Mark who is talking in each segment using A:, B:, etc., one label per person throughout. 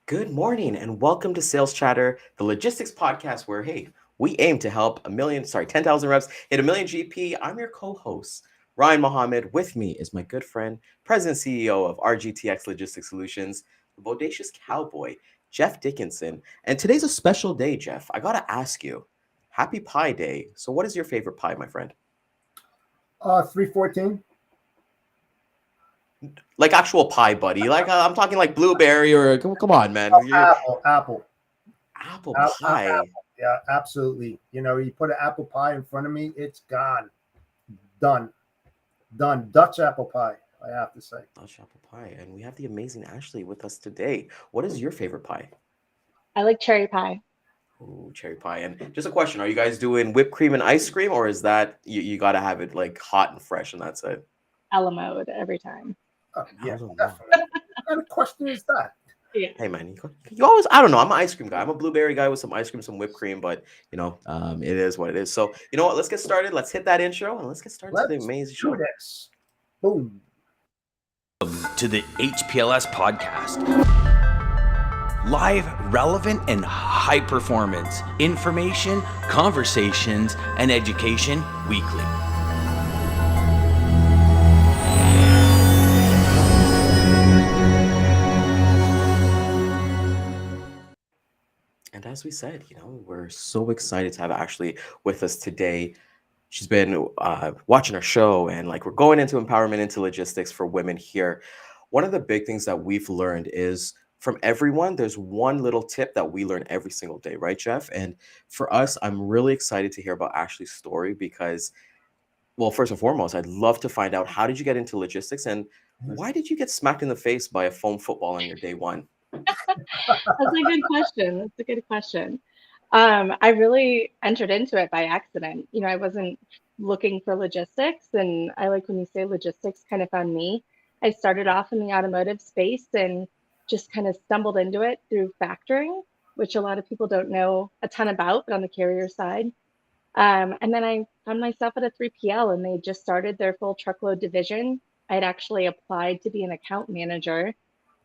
A: Good morning and welcome to Sales Chatter, the logistics podcast where, hey, we aim to help 10,000 reps hit a million GP. I'm your co-host, Ryan Mohammed. With me is my good friend, President CEO of RGTX Logistics Solutions, the bodacious cowboy, Jeff Dickinson. And today's a special day, Jeff. I gotta ask you, happy Pie Day. So what is your favorite pie, my friend?
B: 314.
A: Like actual pie, buddy. Like I'm talking like blueberry or come on, man.
B: Apple.
A: Apple pie.
B: Apple. Yeah, absolutely. You put an apple pie in front of me, it's gone. Done. Done. Dutch apple pie, I have to say.
A: Dutch apple pie. And we have the amazing Ashley with us today. What is your favorite pie?
C: I like cherry pie.
A: Ooh, cherry pie. And just a question, are you guys doing whipped cream and ice cream, or is that you got to have it like hot and fresh and that's it?
C: A la mode every time.
B: Yeah,
A: I don't know.
B: definitely. What kind of question is that?
C: Yeah.
A: Hey man, you always, I don't know. I'm an ice cream guy. I'm a blueberry guy with some ice cream, some whipped cream, but it is what it is. So you know what? Let's get started. Let's hit that intro and let's get started to the
B: Let's
A: amazing
B: do
A: show.
B: this. Boom.
D: To the HPLS podcast. Live, relevant, and high performance information, conversations, and education weekly.
A: And as we said, we're so excited to have Ashley with us today. She's been watching our show and like we're going into empowerment into logistics for women here. One of the big things that we've learned is from everyone, there's one little tip that we learn every single day, right, Jeff? And for us, I'm really excited to hear about Ashley's story because, well, first and foremost, I'd love to find out how did you get into logistics and why did you get smacked in the face by a foam football on your day one?
C: That's a good question. That's a good question. I really entered into it by accident. I wasn't looking for logistics, and I like when you say logistics kind of found me. I started off in the automotive space and just kind of stumbled into it through factoring, which a lot of people don't know a ton about, but on the carrier side. And then I found myself at a 3PL and they just started their full truckload division. I'd actually applied to be an account manager.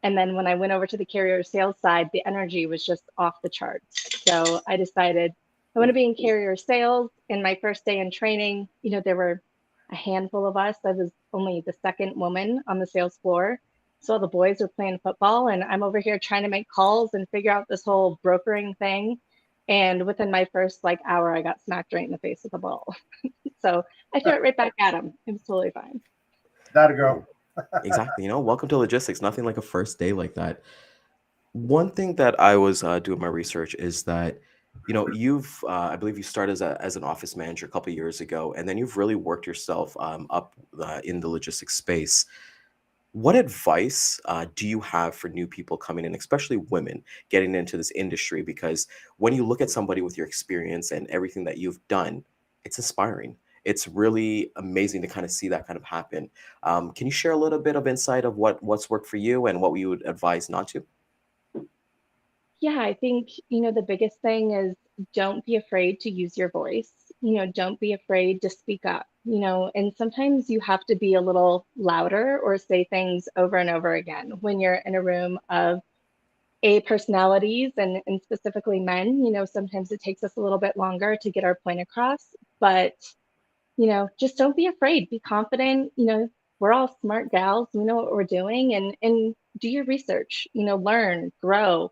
C: And then when I went over to the carrier sales side, the energy was just off the charts. So I decided I want to be in carrier sales. In my first day in training, there were a handful of us. I was only the second woman on the sales floor. So all the boys were playing football, and I'm over here trying to make calls and figure out this whole brokering thing. And within my first hour, I got smacked right in the face with a ball. So I threw it right back at him. It was totally fine.
B: That'll go.
A: Exactly. Welcome to logistics. Nothing like a first day like that. One thing that I was doing my research is that, I believe you started as an office manager a couple of years ago, and then you've really worked yourself up in the logistics space. What advice do you have for new people coming in, especially women getting into this industry? Because when you look at somebody with your experience and everything that you've done, it's inspiring. It's really amazing to kind of see that kind of happen. Can you share a little bit of insight of what's worked for you and what we would advise not to?
C: Yeah, I think, the biggest thing is don't be afraid to use your voice. Don't be afraid to speak up, and sometimes you have to be a little louder or say things over and over again when you're in a room of personalities and specifically men. Sometimes it takes us a little bit longer to get our point across, but, just don't be afraid, be confident. We're all smart gals, we know what we're doing, and do your research, learn, grow,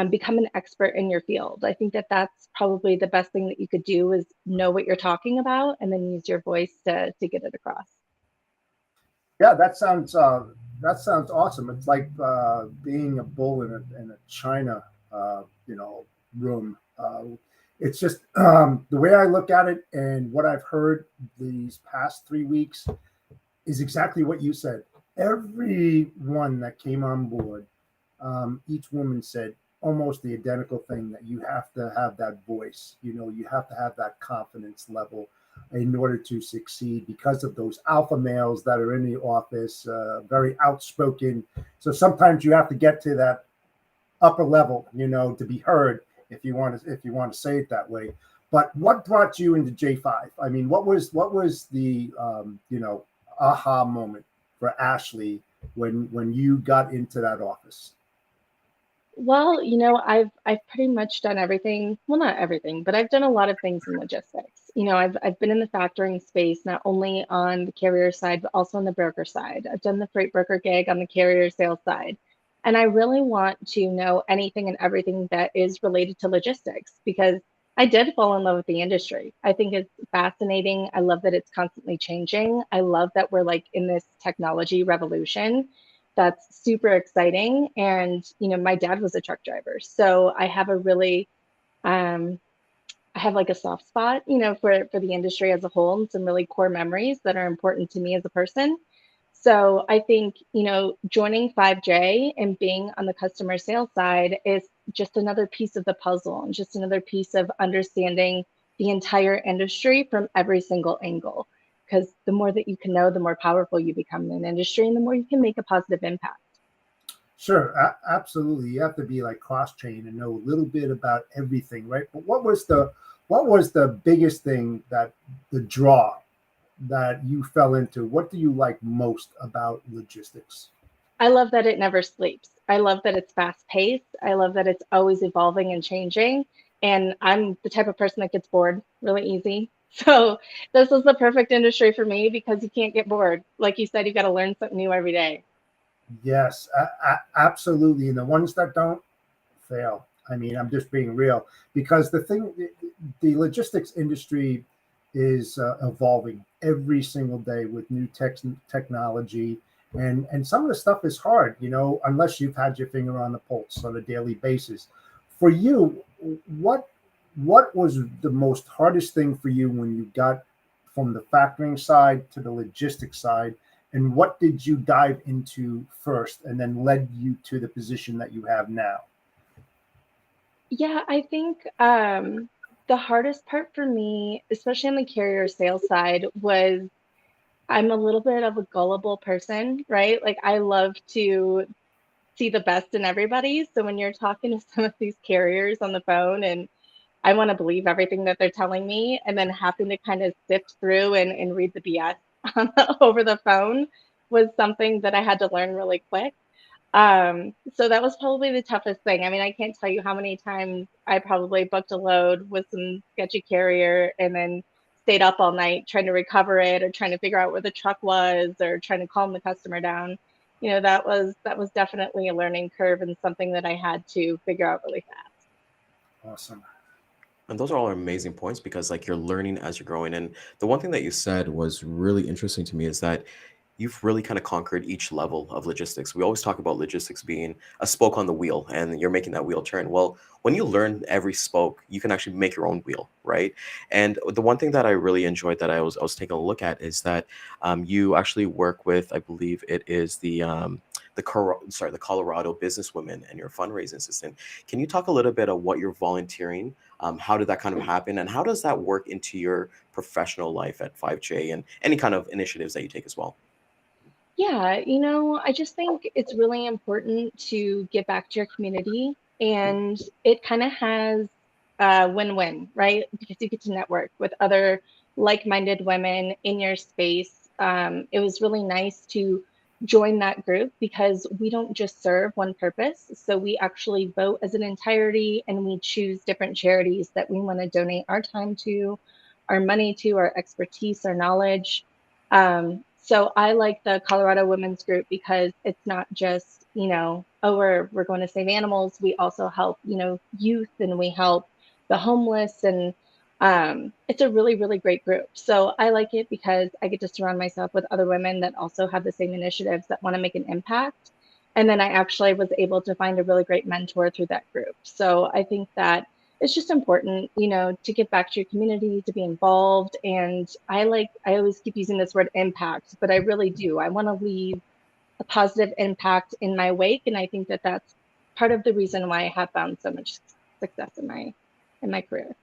C: become an expert in your field. I think that that's probably the best thing that you could do is know what you're talking about and then use your voice to get it across.
B: Yeah, that sounds awesome. It's like being a bull in a china room. It's just the way I look at it and what I've heard these past 3 weeks is exactly what you said. Everyone that came on board, each woman said almost the identical thing, that you have to have that voice. You have to have that confidence level in order to succeed because of those alpha males that are in the office, very outspoken. So sometimes you have to get to that upper level, to be heard, if you want to say it that way. But what brought you into J5? I mean, what was the aha moment for Ashley when you got into that office?
C: Well, I've pretty much done everything. Well, not everything, but I've done a lot of things in logistics. I've been in the factoring space, not only on the carrier side, but also on the broker side. I've done the freight broker gig on the carrier sales side. And I really want to know anything and everything that is related to logistics because I did fall in love with the industry. I think it's fascinating. I love that it's constantly changing. I love that we're like in this technology revolution that's super exciting. And, my dad was a truck driver. So um, I have like a soft spot, for the industry as a whole and some really core memories that are important to me as a person. So I think, joining 5J and being on the customer sales side is just another piece of the puzzle and just another piece of understanding the entire industry from every single angle. Because the more that you can know, the more powerful you become in an industry and the more you can make a positive impact.
B: Sure, absolutely. You have to be like cross-trained and know a little bit about everything, right? But what was the biggest thing, that the draw that you fell into? What do you like most about logistics?
C: I love that it never sleeps. I love that it's fast paced. I love that it's always evolving and changing. And I'm the type of person that gets bored really easy. So this is the perfect industry for me because you can't get bored. Like you said, you got to learn something new every day.
B: Yes, absolutely. And the ones that don't fail. I mean, I'm just being real because the logistics industry is evolving every single day with new technology, and some of the stuff is hard, unless you've had your finger on the pulse on a daily basis. For you, what what was the most hardest thing for you when you got from the factoring side to the logistics side? And what did you dive into first and then led you to the position that you have now?
C: Yeah, I think the hardest part for me, especially on the carrier sales side, was I'm a little bit of a gullible person, right? Like I love to see the best in everybody. So when you're talking to some of these carriers on the phone and I want to believe everything that they're telling me, and then having to kind of sift through and read the BS over the phone was something that I had to learn really quick. So that was probably the toughest thing. I mean, I can't tell you how many times I probably booked a load with some sketchy carrier and then stayed up all night trying to recover it or trying to figure out where the truck was or trying to calm the customer down. That was definitely a learning curve and something that I had to figure out really fast.
B: Awesome.
A: And those are all amazing points because like you're learning as you're growing. And the one thing that you said was really interesting to me is that you've really kind of conquered each level of logistics. We always talk about logistics being a spoke on the wheel and you're making that wheel turn. Well, when you learn every spoke, you can actually make your own wheel, right? And the one thing that I really enjoyed that I was taking a look at is that you actually work with, I believe it is the Colorado businesswomen and your fundraising assistant. Can you talk a little bit of what you're volunteering? How did that kind of happen, and how does that work into your professional life at 5J and any kind of initiatives that you take as well?
C: Yeah, I just think it's really important to give back to your community, and it kind of has a win-win, right? Because you get to network with other like-minded women in your space. It was really nice to join that group because we don't just serve one purpose. So we actually vote as an entirety, and we choose different charities that we want to donate our time to, our money to, our expertise, our knowledge. So I like the Colorado Women's Group because it's not just, oh, we're going to save animals. We also help, youth and we help the homeless and it's a really, really great group. So I like it because I get to surround myself with other women that also have the same initiatives that want to make an impact. And then I actually was able to find a really great mentor through that group. So I think that it's just important, to give back to your community, to be involved. And I always keep using this word impact, but I really do. I want to leave a positive impact in my wake. And I think that that's part of the reason why I have found so much success in my career.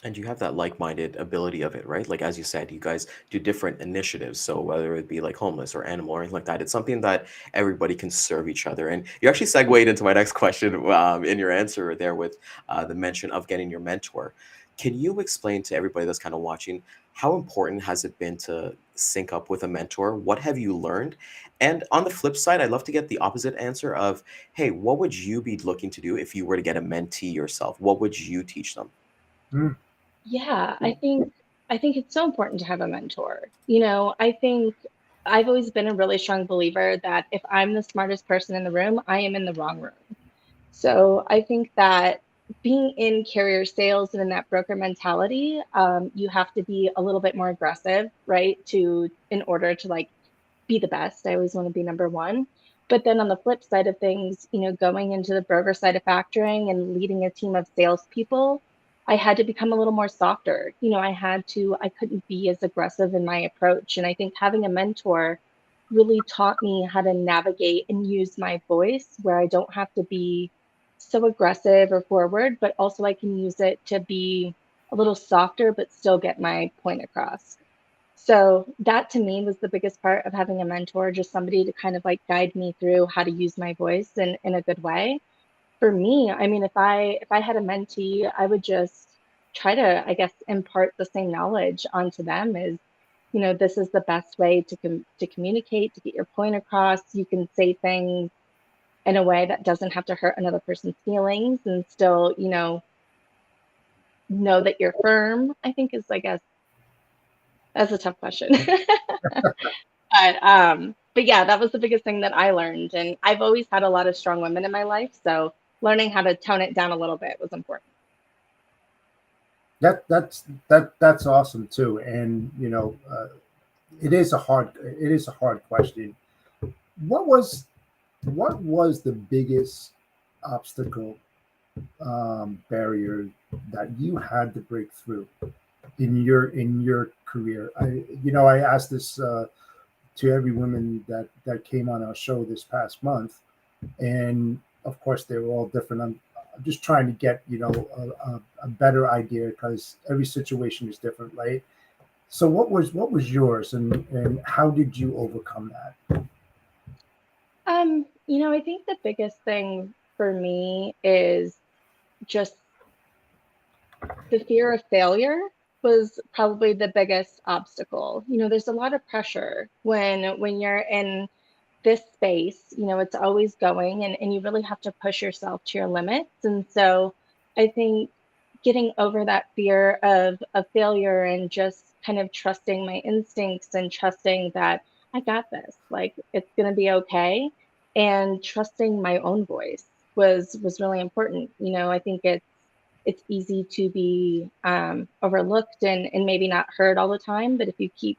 A: And you have that like-minded ability of it, right? Like as you said, you guys do different initiatives. So whether it be like homeless or animal or anything like that, it's something that everybody can serve each other. And you actually segued into my next question in your answer there with the mention of getting your mentor. Can you explain to everybody that's kind of watching how important has it been to sync up with a mentor? What have you learned? And on the flip side, I'd love to get the opposite answer of, hey, what would you be looking to do if you were to get a mentee yourself? What would you teach them?
B: Mm.
C: Yeah, I think it's so important to have a mentor. I think I've always been a really strong believer that if I'm the smartest person in the room, I am in the wrong room. So I think that being in carrier sales and in that broker mentality, you have to be a little bit more aggressive, right? In order to like be the best. I always want to be number one. But then on the flip side of things, going into the broker side of factoring and leading a team of salespeople, I had to become a little more softer. I couldn't be as aggressive in my approach. And I think having a mentor really taught me how to navigate and use my voice where I don't have to be so aggressive or forward, but also I can use it to be a little softer, but still get my point across. So that to me was the biggest part of having a mentor, just somebody to kind of like guide me through how to use my voice in a good way. For me, I mean, if I had a mentee, I would just try to, I guess, impart the same knowledge onto them as, this is the best way to communicate, to get your point across. You can say things in a way that doesn't have to hurt another person's feelings and still, know that you're firm, I think is, I guess, that's a tough question. But yeah, that was the biggest thing that I learned. And I've always had a lot of strong women in my life. So learning how to tone it down a little bit was important.
B: That's awesome too. And it is a hard question. What was the biggest obstacle, barrier that you had to break through in your career? I asked this to every woman that came on our show this past month, and of course they were all different. I'm just trying to get a better idea because every situation is different, right? So what was yours, and how did you overcome that?
C: I think the biggest thing for me is just the fear of failure was probably the biggest obstacle. There's a lot of pressure when you're in this space. It's always going and you really have to push yourself to your limits. And so I think getting over that fear of failure and just kind of trusting my instincts and trusting that I got this, like it's gonna be okay, and trusting my own voice was really important. I think it's easy to be overlooked and maybe not heard all the time. But if you keep,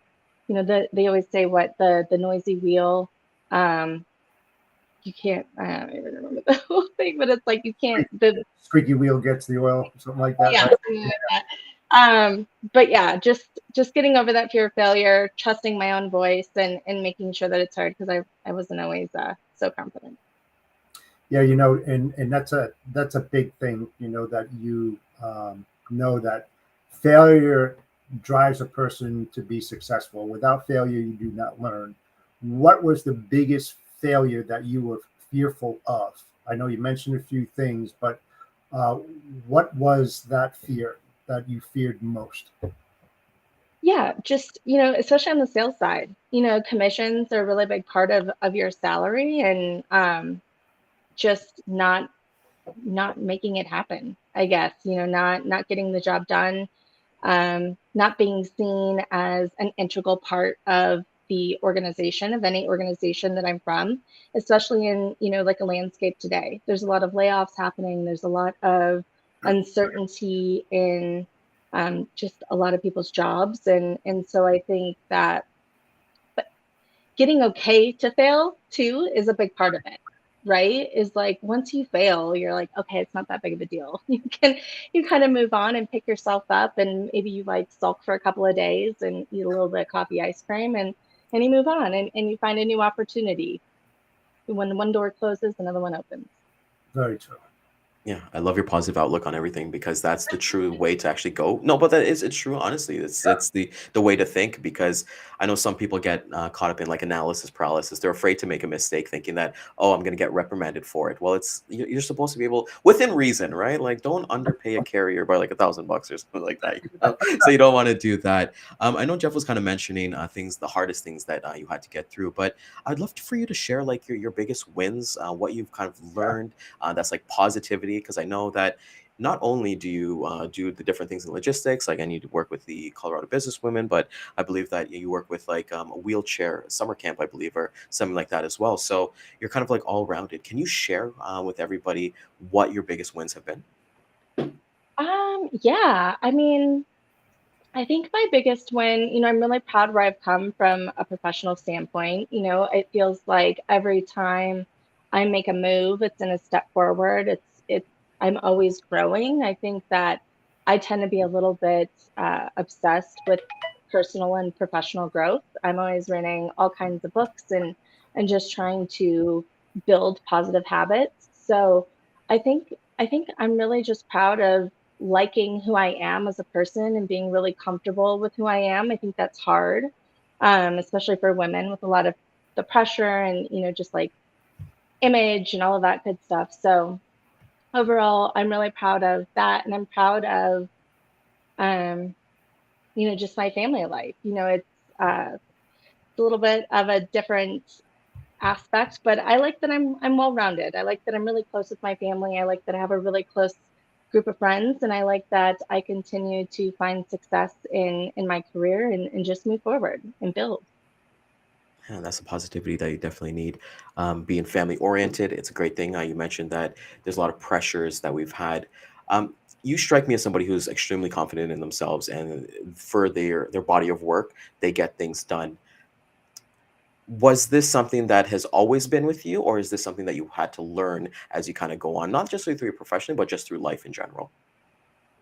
C: they always say what the noisy wheel, um, you can't, I don't even remember the whole thing, but it's like you can't,
B: Squeaky wheel gets the oil, something like that,
C: yeah,
B: right?
C: something like that. But yeah, just getting over that fear of failure, trusting my own voice and making sure that it's heard because I wasn't always so confident.
B: Yeah, and that's a big thing, that know that failure drives a person to be successful. Without failure, you do not learn. What was the biggest failure that you were fearful of? I know you mentioned a few things, but uh, what was that fear that you feared most?
C: Yeah, just, especially on the sales side, commissions are a really big part of your salary and just not making it happen, I guess, not getting the job done, not being seen as an integral part of the organization of any organization that I'm from, especially in, like a landscape today. There's a lot of layoffs happening. There's a lot of uncertainty in just a lot of people's jobs. And so I think that getting okay to fail too is a big part of it, right? Is like once you fail, you're like, okay, it's not that big of a deal. You kind of move on and pick yourself up, and maybe you like sulk for a couple of days and eat a little bit of coffee ice cream, and you move on and you find a new opportunity. When one door closes, another one opens.
B: Very true.
A: Yeah, I love your positive outlook on everything because that's the true way to actually go. No, but that is it's true. Honestly, it's the way to think because I know some people get caught up in like analysis paralysis. They're afraid to make a mistake, thinking that I'm going to get reprimanded for it. Well, you're supposed to be able within reason, right? Like don't underpay a carrier by like $1,000 or something like that. So you don't want to do that. I know Jeff was kind of mentioning the hardest things that you had to get through, but I'd love for you to share like your biggest wins, what you've kind of learned that's like positivity because I know that not only do you do the different things in logistics, like I need to work with the Colorado businesswomen, but I believe that you work with like a wheelchair summer camp, I believe, or something like that as well. So you're kind of like all rounded. Can you share with everybody what your biggest wins have been?
C: Yeah, I mean, I think my biggest win, I'm really proud where I've come from a professional standpoint. It feels like every time I make a move, it's in a step forward. I'm always growing. I think that I tend to be a little bit obsessed with personal and professional growth. I'm always reading all kinds of books and just trying to build positive habits. So I think I'm really just proud of liking who I am as a person and being really comfortable with who I am. I think that's hard, especially for women with a lot of the pressure and, just like image and all of that good stuff. So overall, I'm really proud of that. And I'm proud of, um, just my family life. It's a little bit of a different aspect, but I like that I'm well rounded. I like that I'm really close with my family. I like that I have a really close group of friends, and I like that I continue to find success in my career and just move forward and build.
A: Yeah, that's a positivity that you definitely need. Being family oriented, it's a great thing. You mentioned that there's a lot of pressures that we've had. You strike me as somebody who's extremely confident in themselves, and for their body of work, they get things done. Was this something that has always been with you, or is this something that you had to learn as you kind of go on, not just through your profession, but just through life in general?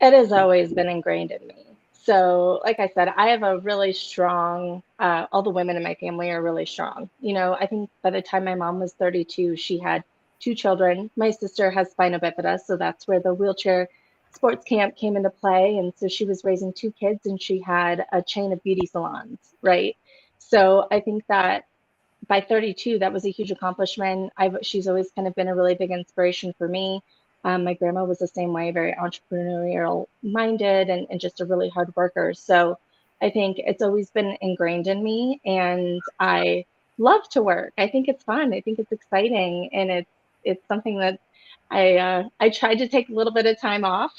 C: It has always been ingrained in me. So, like I said, I have a really strong, all the women in my family are really strong. I think by the time my mom was 32, she had two children. My sister has spina bifida, so that's where the wheelchair sports camp came into play. And so she was raising two kids and she had a chain of beauty salons, right? So I think that by 32, that was a huge accomplishment. She's always kind of been a really big inspiration for me. My grandma was the same way, very entrepreneurial minded and just a really hard worker. So I think it's always been ingrained in me, and I love to work. I think it's fun. I think it's exciting, and it's something that I tried to take a little bit of time off.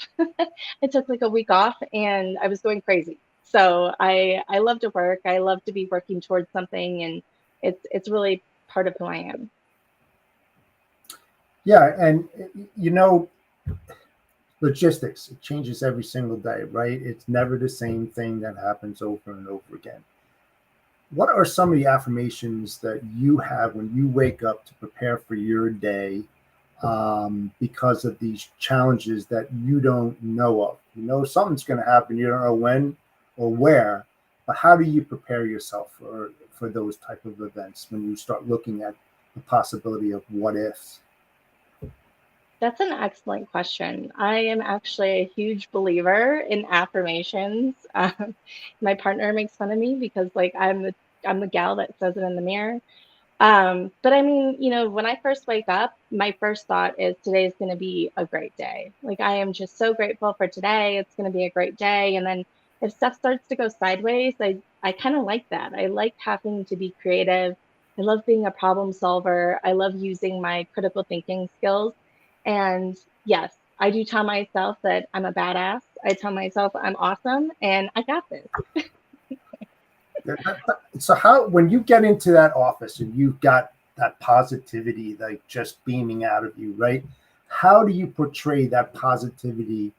C: I took like a week off, and I was going crazy. So I love to work. I love to be working towards something, and it's really part of who I am.
B: Yeah, and you know, logistics, it changes every single day, right? It's never the same thing that happens over and over again. What are some of the affirmations that you have when you wake up to prepare for your day, because of these challenges that you don't know of? You know something's going to happen, you don't know when or where, but how do you prepare yourself for those type of events when you start looking at the possibility of what ifs?
C: That's an excellent question. I am actually a huge believer in affirmations. My partner makes fun of me because like I'm the gal that says it in the mirror. But I mean, when I first wake up, my first thought is today's going to be a great day. Like I am just so grateful for today. It's going to be a great day. And then if stuff starts to go sideways, I kind of like that. I like having to be creative. I love being a problem solver. I love using my critical thinking skills. And yes, I do tell myself that I'm a badass. I tell myself I'm awesome and I got this.
B: So how, when you get into that office and you've got that positivity like just beaming out of you, right? How do you portray that positivity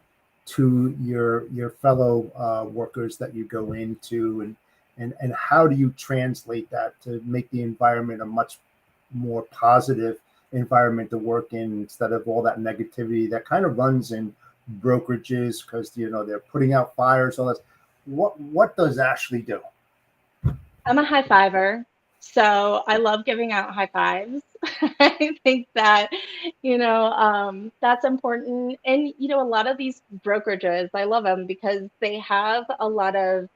B: to your fellow workers that you go into, and how do you translate that to make the environment a much more positive environment to work in instead of all that negativity that kind of runs in brokerages because they're putting out fires, all that. What does Ashley do?
C: I'm a high fiver. So I love giving out high fives. I think that, that's important. And, a lot of these brokerages, I love them because they have a lot of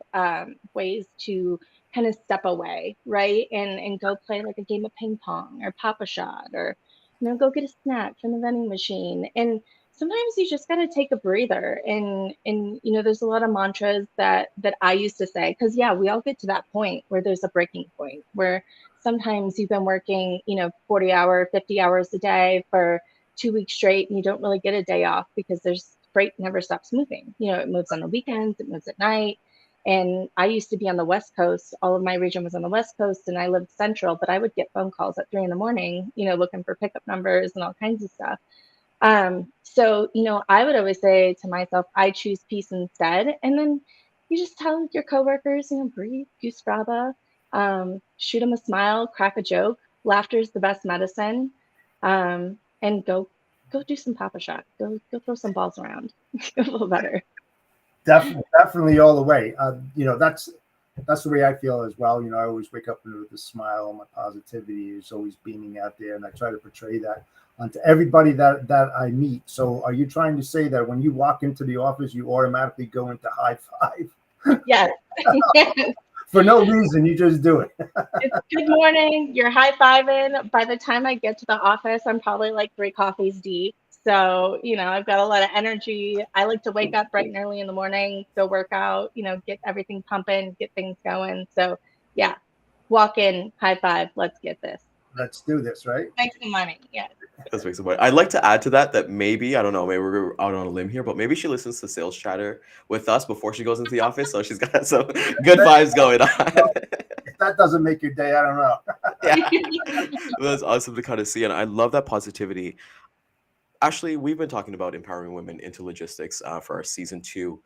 C: ways to kind of step away, right? And go play like a game of ping pong or pop a shot or, go get a snack from the vending machine. And sometimes you just got to take a breather. And there's a lot of mantras that I used to say, because yeah, we all get to that point where there's a breaking point where sometimes you've been working 40 hours, 50 hours a day for 2 weeks straight, and you don't really get a day off because there's freight never stops moving. It moves on the weekends, it moves at night. And I used to be on the West Coast. All of my region was on the West Coast, and I lived central, but I would get phone calls at 3 in the morning, looking for pickup numbers and all kinds of stuff. So, I would always say to myself, I choose peace instead. And then you just tell your coworkers, breathe, goose brava, shoot them a smile, crack a joke. Laughter is the best medicine. And go do some papa shot. Go throw some balls around. Feel a little better.
B: Definitely all the way. That's the way I feel as well. I always wake up with a smile. My positivity is always beaming out there, and I try to portray that onto everybody that I meet. So, are you trying to say that when you walk into the office, you automatically go into high five?
C: Yes.
B: For no reason, you just do it.
C: It's good morning. You're high fiving. By the time I get to the office, I'm probably like 3 coffees deep. So, I've got a lot of energy. I like to wake up bright and early in the morning, go work out, get everything pumping, get things going. So, yeah, walk in, high five. Let's get this.
B: Let's do this, right?
C: Make some money. Yeah.
A: Let's make some point. I'd like to add to that maybe, I don't know, maybe we're out on a limb here, but maybe she listens to Sales Chatter with us before she goes into the office. So she's got some good vibes going on.
B: If that doesn't make your day, I don't know.
A: Yeah. That's awesome to kind of see. And I love that positivity. Ashley, we've been talking about empowering women into logistics for our season 2.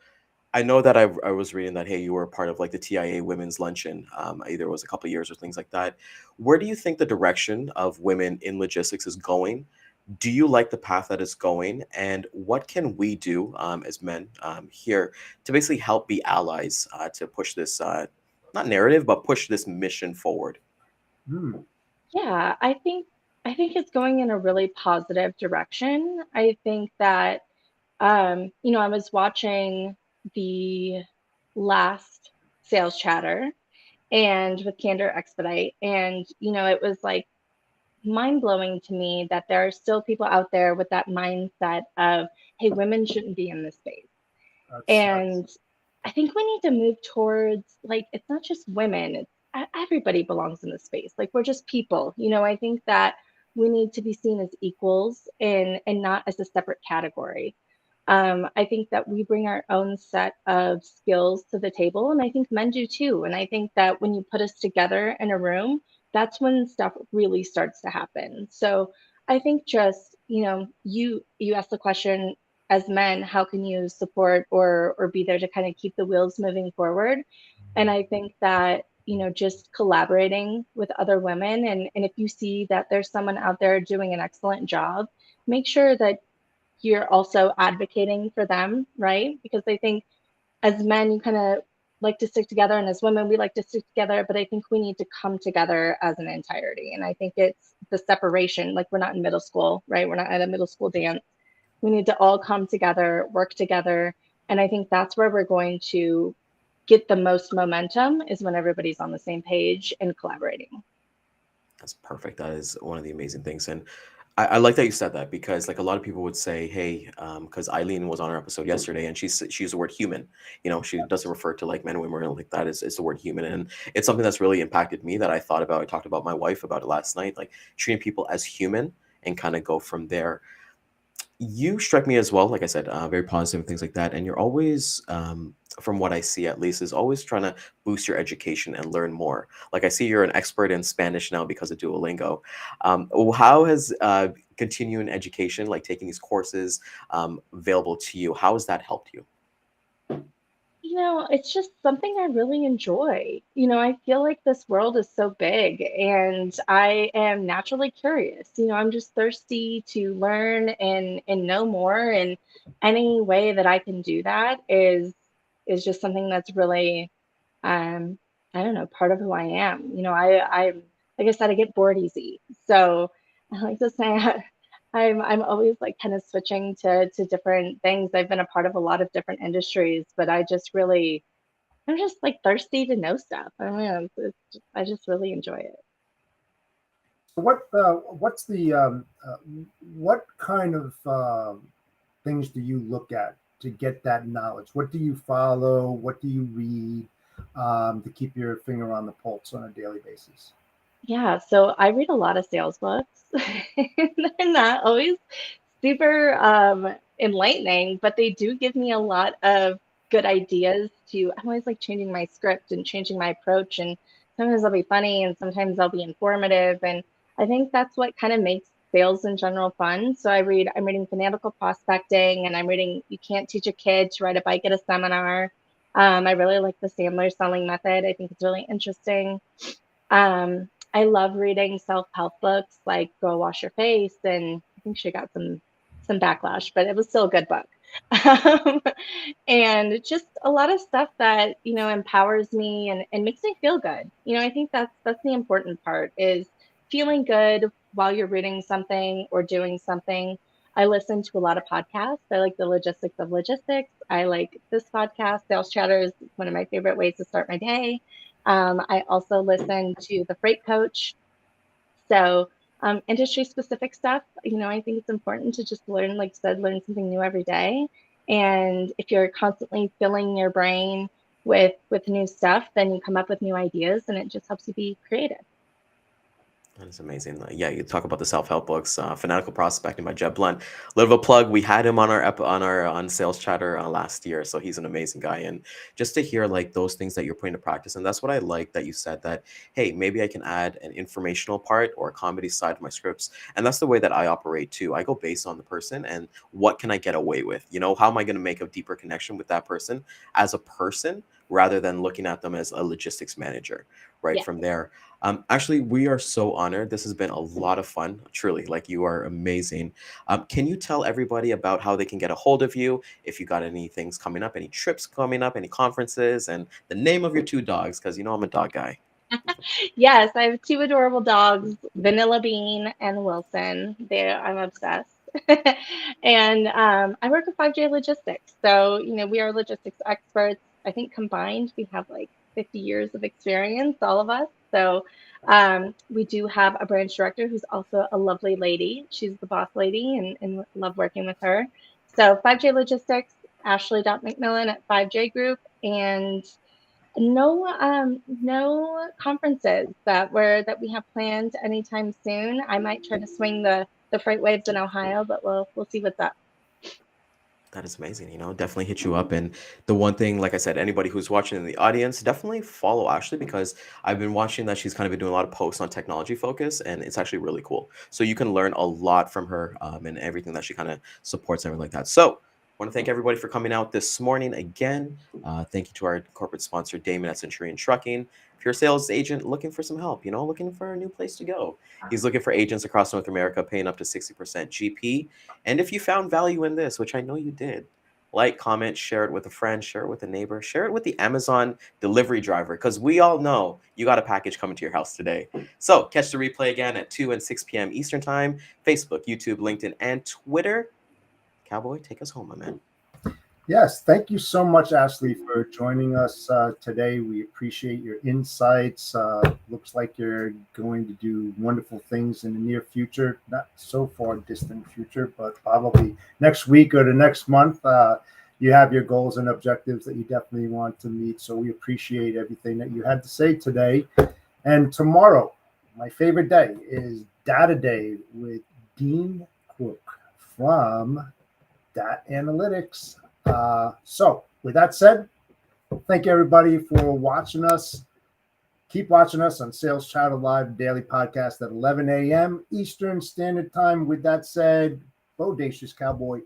A: I know that I was reading that, hey, you were a part of like the TIA Women's Luncheon. Either it was a couple of years or things like that. Where do you think the direction of women in logistics is going? Do you like the path that it's going? And what can we do as men here to basically help be allies to push this, not narrative, but push this mission forward?
C: Yeah, I think it's going in a really positive direction. I think that I was watching the last Sales Chatter and with Candor Expedite, and it was like mind blowing to me that there are still people out there with that mindset of, hey, women shouldn't be in this space. And I think we need to move towards, like, it's not just women, it's everybody belongs in this space. Like, we're just people. I think that we need to be seen as equals and not as a separate category. I think that we bring our own set of skills to the table, and I think men do too. And I think that when you put us together in a room, that's when stuff really starts to happen. So I think just, you asked the question, as men, how can you support or be there to kind of keep the wheels moving forward? And I think that, just collaborating with other women, and if you see that there's someone out there doing an excellent job, make sure that you're also advocating for them, right? Because I think as men, you kind of like to stick together, and as women, we like to stick together, but I think we need to come together as an entirety. And I think it's the separation, like we're not in middle school, right? We're not at a middle school dance. We need to all come together, work together. And I think that's where we're going to get the most momentum, is when everybody's on the same page and collaborating.
A: That's perfect. That is one of the amazing things. And I like that you said that, because like a lot of people would say, hey, because Eileen was on our episode yesterday and she used the word human. She doesn't refer to like men and women or like that. It's the word human. And it's something that's really impacted me, that I thought about. I talked about my wife about it last night, like treating people as human and kind of go from there. You strike me as well, like I said, very positive and things like that. And you're always, from what I see at least, is always trying to boost your education and learn more. Like I see you're an expert in Spanish now because of Duolingo. How has continuing education, like taking these courses, available to you? How has that helped you?
C: It's just something I really enjoy. I feel like this world is so big, and I am naturally curious. I'm just thirsty to learn and know more, and any way that I can do that is just something that's really um I don't know, part of who I am. I'm like I said, I get bored easy. So I like to say I'm always like kind of switching to different things. I've been a part of a lot of different industries, but I'm just like thirsty to know stuff. I mean, I just really enjoy it.
B: So what's the what kind of things do you look at to get that knowledge? What do you follow? What do you read to keep your finger on the pulse on a daily basis?
C: Yeah, so I read a lot of sales books. They're not always super enlightening, but they do give me a lot of good ideas to. I'm always like changing my script and changing my approach, and sometimes I'll be funny and sometimes I'll be informative, and I think that's what kind of makes sales in general fun. So I'm reading Fanatical Prospecting, and I'm reading You Can't Teach a Kid to Ride a Bike at a Seminar. I really like the Sandler selling method. I think it's really interesting. I love reading self-help books like Go Wash Your Face, and I think she got some backlash, but it was still a good book. Um, and just a lot of stuff that, empowers me and makes me feel good. I think that's the important part is feeling good while you're reading something or doing something. I listen to a lot of podcasts. I like the logistics of logistics. I like this podcast, Sales Chatter is one of my favorite ways to start my day. I also listen to the Freight Coach. So, industry specific stuff, I think it's important to just learn, like I said, learn something new every day. And if you're constantly filling your brain with new stuff, then you come up with new ideas and it just helps you be creative.
A: That is amazing. Yeah, you talk about the self-help books, Fanatical Prospecting by Jeb Blunt. Little of a plug, we had him on our on Sales Chatter last year, so he's an amazing guy. And just to hear like those things that you're putting to practice, and that's what I like that you said that, hey, maybe I can add an informational part or a comedy side to my scripts, and that's the way that I operate too. I go based on the person and what can I get away with. How am I going to make a deeper connection with that person as a person rather than looking at them as a logistics manager, right?
C: Yeah.
A: From there. Actually, we are so honored. This has been a lot of fun, truly. Like you are amazing. Can you tell everybody about how they can get a hold of you? If you got any things coming up, any trips coming up, any conferences, and the name of your two dogs, because I'm a dog guy.
C: Yes, I have two adorable dogs, Vanilla Bean and Wilson. I'm obsessed. And I work with 5J Logistics. So, we are logistics experts. I think combined we have like 50 years of experience, all of us. So we do have a branch director who's also a lovely lady. She's the boss lady and love working with her. So 5J Logistics, Ashley.McMillan at 5J Group. And no conferences that we have planned anytime soon. I might try to swing the freight waves in Ohio, but we'll see what's up.
A: That is amazing. Definitely hit you up. And the one thing, like I said, anybody who's watching in the audience, definitely follow Ashley because I've been watching that she's kind of been doing a lot of posts on technology focus, and it's actually really cool. So you can learn a lot from her and everything that she kind of supports and everything like that. So I want to thank everybody for coming out this morning again. Thank you to our corporate sponsor, Daman at Centurion Trucking. If you're a sales agent looking for some help, looking for a new place to go, he's looking for agents across North America paying up to 60% GP. And if you found value in this, which I know you did, like, comment, share it with a friend, share it with a neighbor, share it with the Amazon delivery driver, because we all know you got a package coming to your house today. So catch the replay again at 2 and 6 p.m. Eastern Time, Facebook, YouTube, LinkedIn, and Twitter. Cowboy, take us home, my man.
B: Yes, thank you so much, Ashley, for joining us today. We appreciate your insights. Looks like you're going to do wonderful things in the near future, not so far distant future, but probably next week or the next month. You have your goals and objectives that you definitely want to meet. So we appreciate everything that you had to say today. And tomorrow, my favorite day is Data Day with Dean Cook from Data Analytics. So with that said, thank you everybody for watching us. Keep watching us on Sales Chatter Live daily podcast at 11 a.m. Eastern Standard Time. With that said, bodacious cowboy.